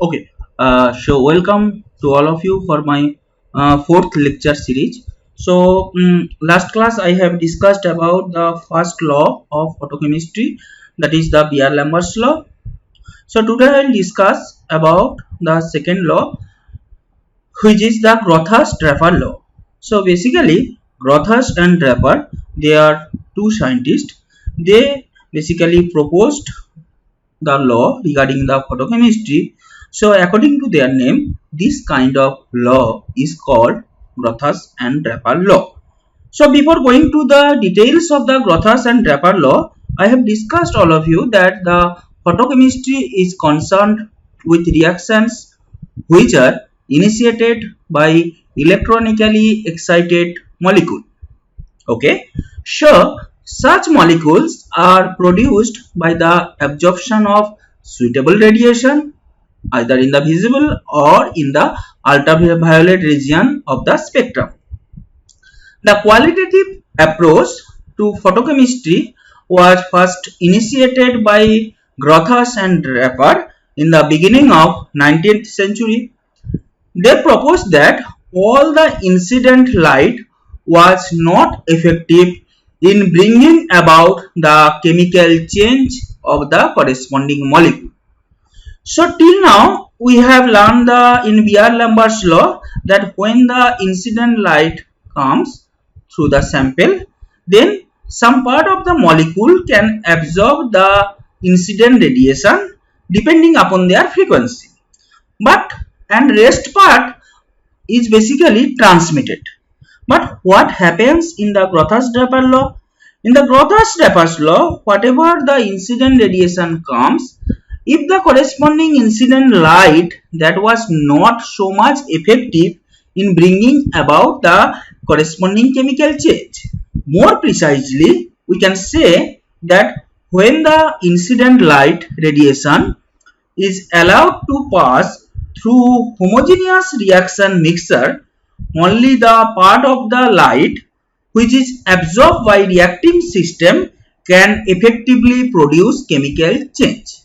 Okay, so welcome to all of you for my fourth lecture series. So, last class I have discussed about the first law of photochemistry, that is the Beer-Lambert's law. So today I will discuss about the second law, which is the Grothus-Draper law. So basically, Grothus and Draper, they are two scientists. They basically proposed the law regarding the photochemistry. So according to their name, this kind of law is called Grothus and Draper law. So before going to the details of the Grothus and Draper law, I have discussed all of you that the photochemistry is concerned with reactions which are initiated by electronically excited molecule. Okay, so such molecules are produced by the absorption of suitable radiation either in the visible or in the ultraviolet region of the spectrum. The qualitative approach to photochemistry was first initiated by Grothus and Draper in the beginning of 19th century. They proposed that all the incident light was not effective in bringing about the chemical change of the corresponding molecule. So till now we have learned in Beer-Lambert's law that when the incident light comes through the sample, then some part of the molecule can absorb the incident radiation depending upon their frequency. But and rest part is basically transmitted. But what happens in the Grothus-Draper law? In the Grothus-Draper's law, whatever the incident radiation comes, if the corresponding incident light that was not so much effective in bringing about the corresponding chemical change. More precisely, we can say that when the incident light radiation is allowed to pass through homogeneous reaction mixture, only the part of the light which is absorbed by reacting system can effectively produce chemical change.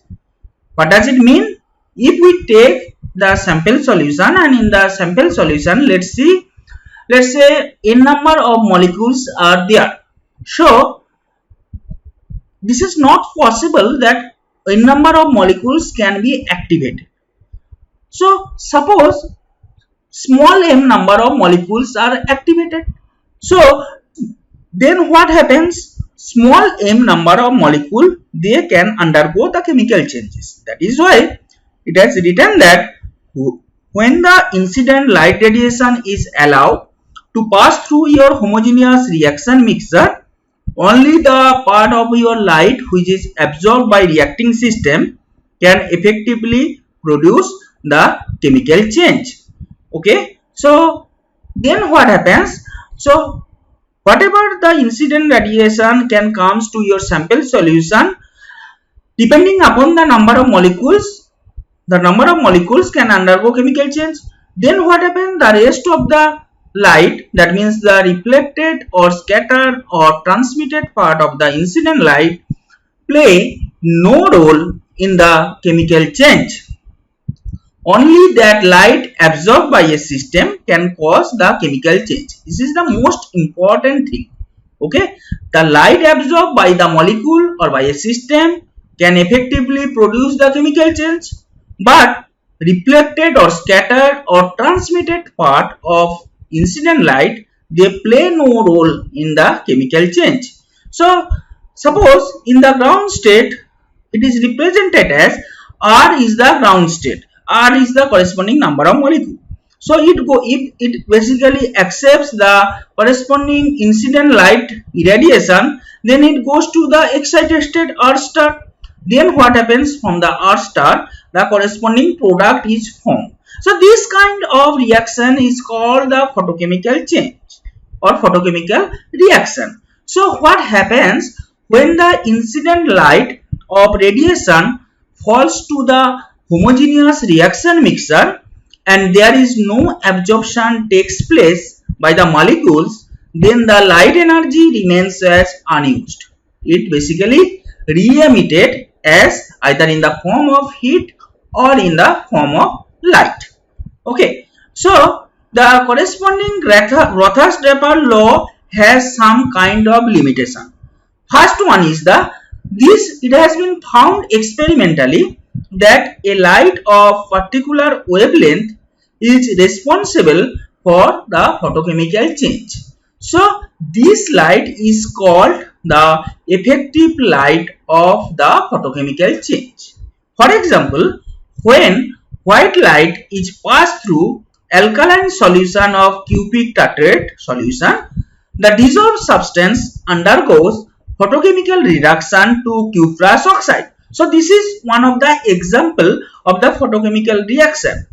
What does it mean? If we take the sample solution and in the sample solution, let's say n number of molecules are there. So this is not possible that n number of molecules can be activated. So suppose small m number of molecules are activated. So then what happens? Small m number of molecule, they can undergo the chemical changes. That is why it has written that when the incident light radiation is allowed to pass through your homogeneous reaction mixture, only the part of your light which is absorbed by reacting system can effectively produce the chemical change. Okay, so then what happens? So whatever the incident radiation can comes to your sample solution, depending upon the number of molecules, the number of molecules can undergo chemical change. Then what happens? The rest of the light, that means the reflected or scattered or transmitted part of the incident light, play no role in the chemical change. Only that light absorbed by a system can cause the chemical change. This is the most important thing. Okay, the light absorbed by the molecule or by a system can effectively produce the chemical change, but reflected or scattered or transmitted part of incident light, they play no role in the chemical change. So suppose in the ground state, it is represented as R is the ground state. R is the corresponding number of molecule. So it basically accepts the corresponding incident light irradiation, then it goes to the excited state R star. Then what happens? From the R star, the corresponding product is formed. So this kind of reaction is called the photochemical change or photochemical reaction. So what happens when the incident light of radiation falls to the homogeneous reaction mixture and there is no absorption takes place by the molecules, then the light energy remains as unused. It basically re-emitted as either in the form of heat or in the form of light. Okay, so the corresponding Rothaus-Draper law has some kind of limitation. First one is it has been found experimentally that a light of particular wavelength is responsible for the photochemical change. So this light is called the effective light of the photochemical change. For example, when white light is passed through alkaline solution of cupric tartrate solution, the dissolved substance undergoes photochemical reduction to cuprous oxide. So this is one of the example of the photochemical reaction.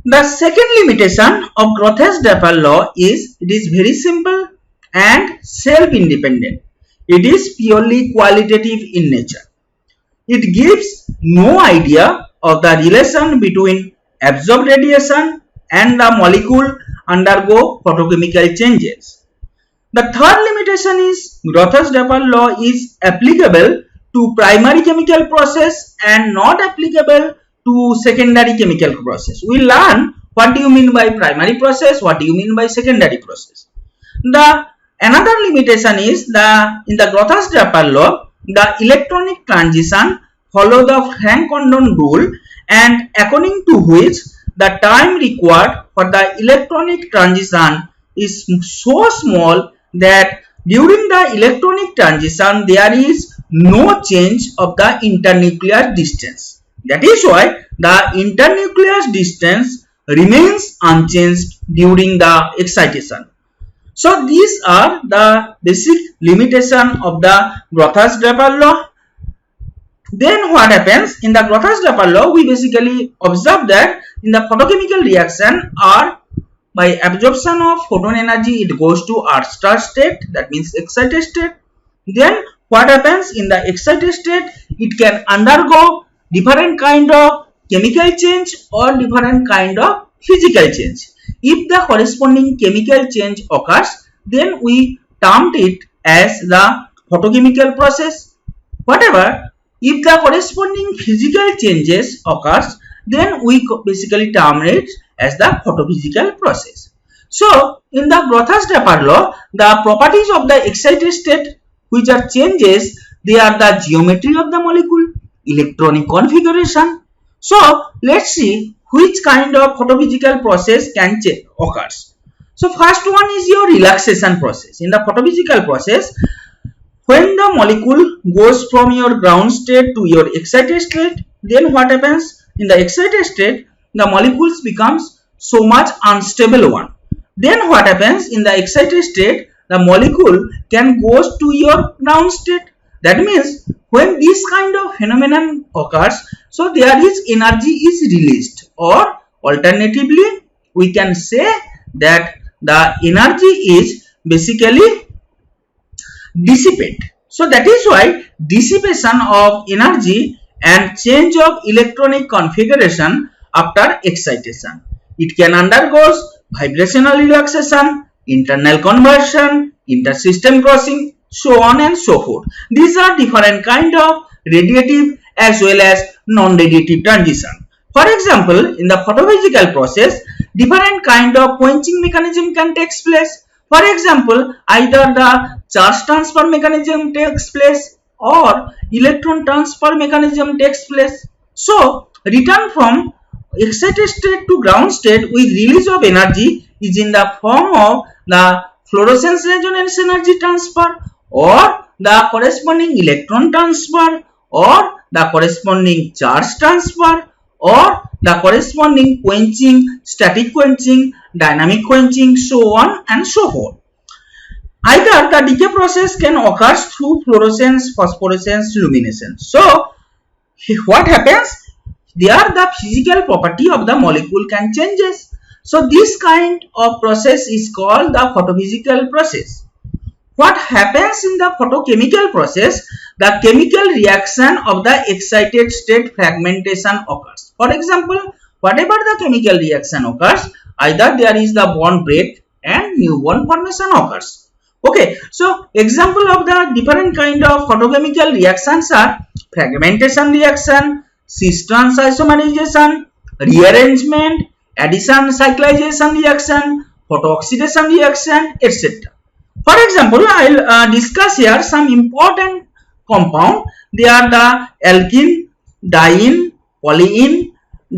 The second limitation of Rothaus-Draper law is it is very simple and self-independent. It is purely qualitative in nature. It gives no idea of the relation between absorbed radiation and the molecule undergo photochemical changes. The third limitation is Rothaus-Draper law is applicable to primary chemical process and not applicable to secondary chemical process. We learn what do you mean by primary process, what do you mean by secondary process. Another limitation is in the Rothaus-Draper law, the electronic transition follow the Franck-Condon rule, and according to which the time required for the electronic transition is so small that during the electronic transition there is no change of the internuclear distance. That is why the internuclear distance remains unchanged during the excitation. So these are the basic limitation of the Rothaus-Draper law. Then what happens in the Rothaus-Draper law? We basically observe that in the photochemical reaction are by absorption of photon energy it goes to earth star state, that means excited state. Then what happens in the excited state? It can undergo different kind of chemical change or different kind of physical change. If the corresponding chemical change occurs, then we termed it as the photochemical process. Whatever, if the corresponding physical changes occurs, then we basically term it as the photophysical process. So in the Rothaus-Draper law, the properties of the excited state which are changes, they are the geometry of the molecule, electronic configuration. So let's see which kind of photophysical process can occurs. So first one is your relaxation process. In the photophysical process, when the molecule goes from your ground state to your excited state, then what happens in the excited state? The molecules becomes so much unstable one. Then what happens in the excited state? The molecule can goes to your ground state. That means when this kind of phenomenon occurs, so there is energy is released, or alternatively we can say that the energy is basically dissipate. So that is why dissipation of energy and change of electronic configuration after excitation. It can undergoes vibrational relaxation, internal conversion, intersystem crossing, so on and so forth. These are different kind of radiative as well as non-radiative transition. For example, in the photophysical process, different kind of quenching mechanism can take place. For example, either the charge transfer mechanism takes place or electron transfer mechanism takes place. So, return from excited state to ground state with release of energy is in the form of the fluorescence resonance energy transfer, or the corresponding electron transfer, or the corresponding charge transfer, or the corresponding quenching, static quenching, dynamic quenching, so on and so forth. Either the decay process can occur through fluorescence, phosphorescence, luminescence. So what happens? There the physical property of the molecule can changes. So this kind of process is called the photophysical process. What happens in the photochemical process? The chemical reaction of the excited state fragmentation occurs. For example, whatever the chemical reaction occurs, either there is the bond break and new bond formation occurs. Okay, so example of the different kind of photochemical reactions are fragmentation reaction, cis trans isomerization, rearrangement, addition cyclization reaction, photooxidation reaction, etc. For example, I'll discuss here some important compound. They are the alkene, diene, polyene,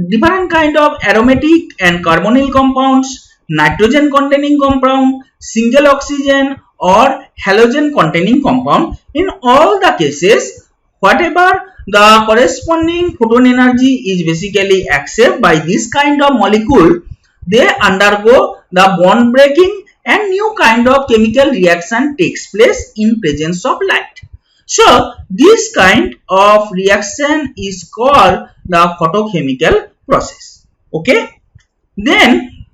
different kind of aromatic and carbonyl compounds, nitrogen containing compound, single oxygen or halogen containing compound. In all the cases, whatever the corresponding photon energy is basically accepted by this kind of molecule, they undergo the bond breaking and new kind of chemical reaction takes place in presence of light. So this kind of reaction is called the photochemical process. Okay, then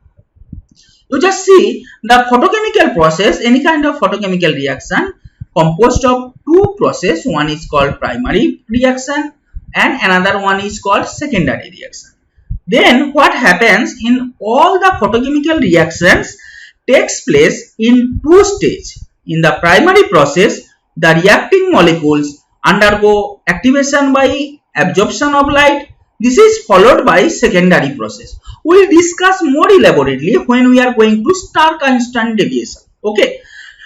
you just see the photochemical process. Any kind of photochemical reaction composed of two processes. One is called primary reaction and another one is called secondary reaction. Then what happens in all the photochemical reactions takes place in two stages. In the primary process, the reacting molecules undergo activation by absorption of light. This is followed by secondary process. We will discuss more elaborately when we are going to Stark-Einstein deviation. Okay.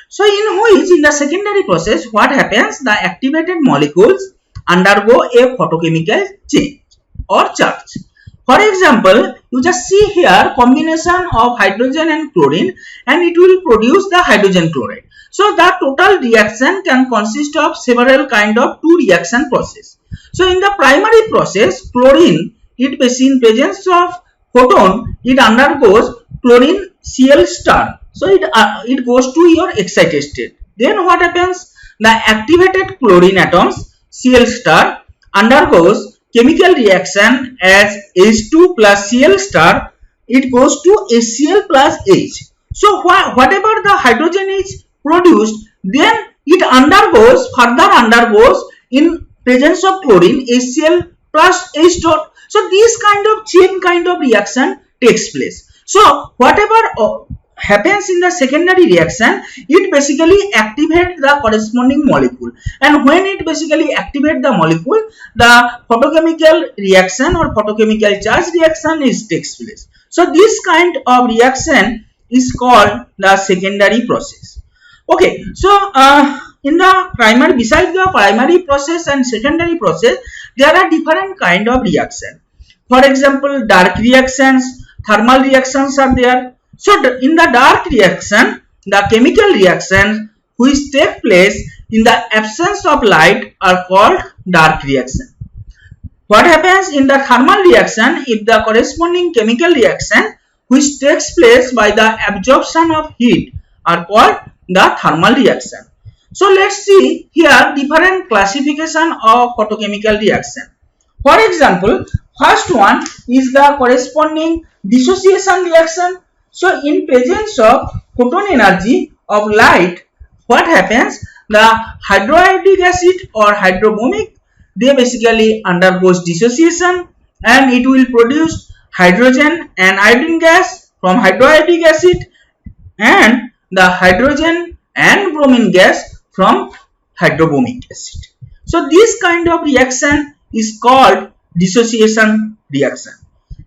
So in the secondary process, what happens? The activated molecules undergo a photochemical change or charge. For example, you just see here combination of hydrogen and chlorine and it will produce the hydrogen chloride. So the total reaction can consist of several kind of two reaction process. So in the primary process, chlorine, it in presence of photon, it undergoes chlorine Cl star. So it goes to your excited state. Then what happens? The activated chlorine atoms Cl star undergoes chemical reaction as H2 plus Cl star, it goes to HCl plus H. So whatever the hydrogen is produced, then it further undergoes in presence of chlorine HCl plus H dot. So this kind of chain kind of reaction takes place. So whatever happens in the secondary reaction, it basically activates the corresponding molecule, and when it basically activates the molecule, the photochemical reaction or photochemical charge reaction takes place. So this kind of reaction is called the secondary process. Okay, so in the primary, besides the primary process and secondary process, there are different kind of reaction. For example, dark reactions, thermal reactions are there. So in the dark reaction, the chemical reactions which take place in the absence of light are called dark reaction. What happens in the thermal reaction? If the corresponding chemical reaction which takes place by the absorption of heat are called the thermal reaction. So let's see here different classification of photochemical reaction. For example, first one is the corresponding dissociation reaction. So in presence of photon energy of light, what happens? The hydroiodic acid or hydrobromic, they basically undergoes dissociation and it will produce hydrogen and iodine gas from hydroiodic acid and the hydrogen and bromine gas from hydrobromic acid. So this kind of reaction is called dissociation reaction.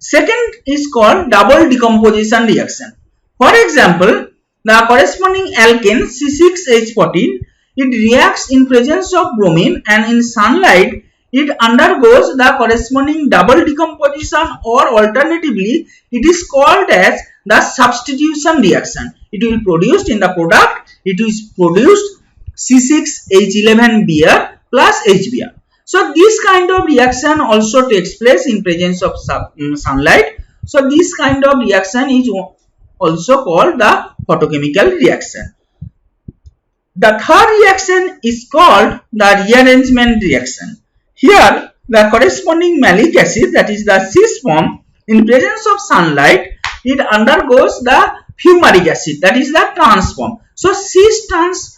Second is called double decomposition reaction. For example, the corresponding alkane C6H14, it reacts in presence of bromine and in sunlight it undergoes the corresponding double decomposition, or alternatively it is called as the substitution reaction. It will produce in the product, it is produced C6H11Br plus HBr. So this kind of reaction also takes place in presence of sunlight. So this kind of reaction is also called the photochemical reaction. The third reaction is called the rearrangement reaction. Here the corresponding malic acid, that is the cis form, in presence of sunlight it undergoes the fumaric acid, that is the trans form. So cis trans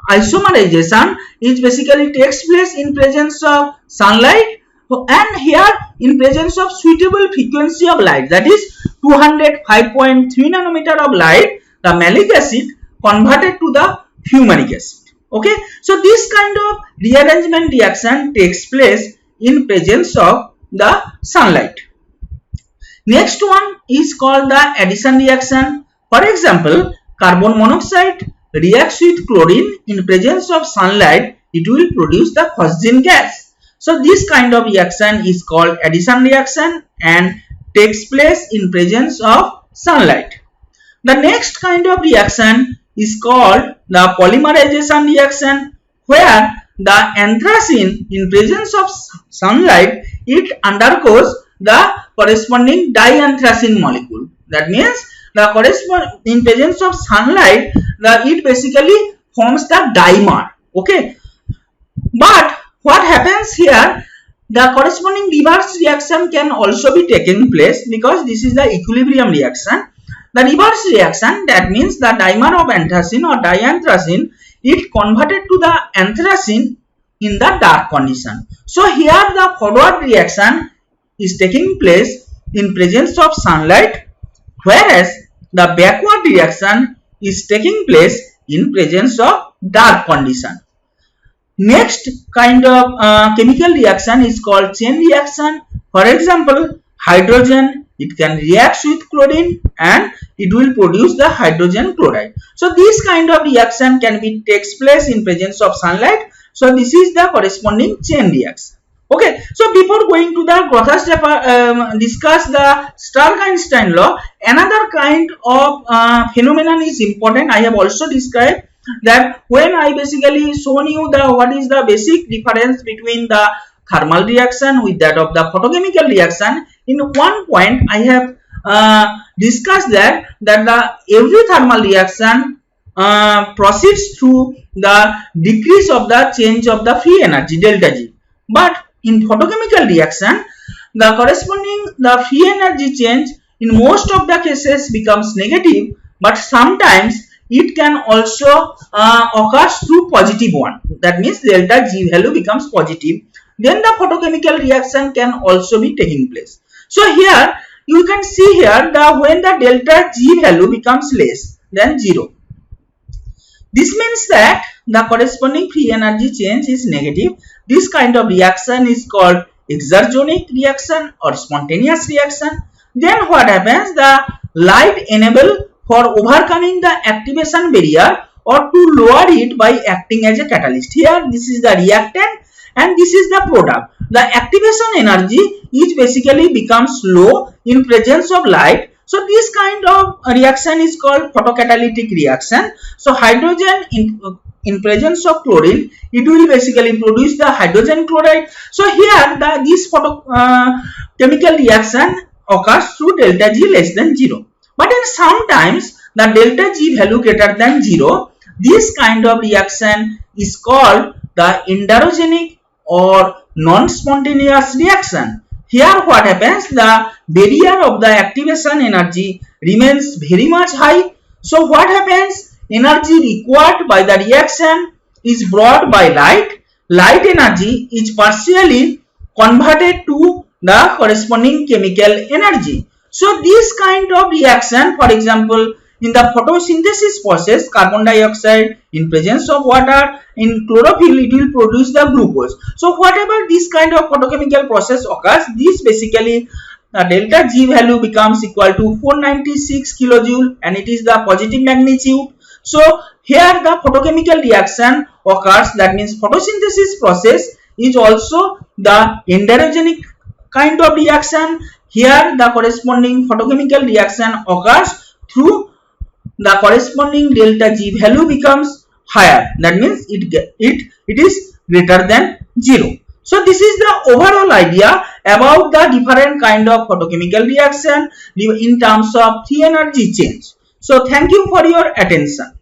isomerization is basically takes place in presence of sunlight, and here in presence of suitable frequency of light, that is 205.3 nanometer of light, the malic acid converted to the fumaric acid. Okay, so this kind of rearrangement reaction takes place in presence of the sunlight. Next one is called the addition reaction. For example, carbon monoxide reacts with chlorine in presence of sunlight, it will produce the phosgene gas. So this kind of reaction is called addition reaction and takes place in presence of sunlight. The next kind of reaction is called the polymerization reaction, where the anthracene in presence of sunlight, it undergoes the corresponding dianthracene molecule. That means the in presence of sunlight, it basically forms the dimer. Okay, but what happens here? The corresponding reverse reaction can also be taking place because this is the equilibrium reaction. The reverse reaction, that means the dimer of anthracene or dianthracene, it converted to the anthracene in the dark condition. So here the forward reaction is taking place in presence of sunlight, whereas the backward reaction is taking place in presence of dark condition. Next kind of chemical reaction is called chain reaction. For example, hydrogen, it can react with chlorine and it will produce the hydrogen chloride. So this kind of reaction takes place in presence of sunlight. So this is the corresponding chain reaction. Okay, so before going to the Grotthus discuss the Stark-Einstein law, another kind of phenomenon is important. I have also described that when I basically shown you what is the basic difference between the thermal reaction with that of the photochemical reaction. In one point I have discussed that every thermal reaction proceeds through the decrease of the change of the free energy delta G, but in photochemical reaction the corresponding free energy change in most of the cases becomes negative, but sometimes it can also occur through positive one. That means delta G value becomes positive. Then the photochemical reaction can also be taking place. So here you can see here when the delta G value becomes less than 0. This means that the corresponding free energy change is negative. This kind of reaction is called exergonic reaction or spontaneous reaction. Then what happens? The light enable for overcoming the activation barrier or to lower it by acting as a catalyst. Here this is the reactant and this is the product. The activation energy is basically becomes low in presence of light. So this kind of reaction is called photocatalytic reaction. So hydrogen in presence of chlorine, it will basically produce the hydrogen chloride. So here this photochemical reaction occurs through delta G less than 0. But in sometimes the delta G value greater than 0, this kind of reaction is called the enderogenic or non-spontaneous reaction. Here what happens? The barrier of the activation energy remains very much high. So what happens? Energy required by the reaction is brought by light. Light energy is partially converted to the corresponding chemical energy. So this kind of reaction, for example, in the photosynthesis process, carbon dioxide in presence of water, in chlorophyll, it will produce the glucose. So whatever this kind of photochemical process occurs, this basically the delta G value becomes equal to 496 kilojoule and it is the positive magnitude. So here the photochemical reaction occurs, that means photosynthesis process is also the enderogenic kind of reaction. Here the corresponding photochemical reaction occurs through the corresponding delta G value becomes higher. That means it is greater than 0. So this is the overall idea about the different kind of photochemical reaction in terms of free energy change. So thank you for your attention.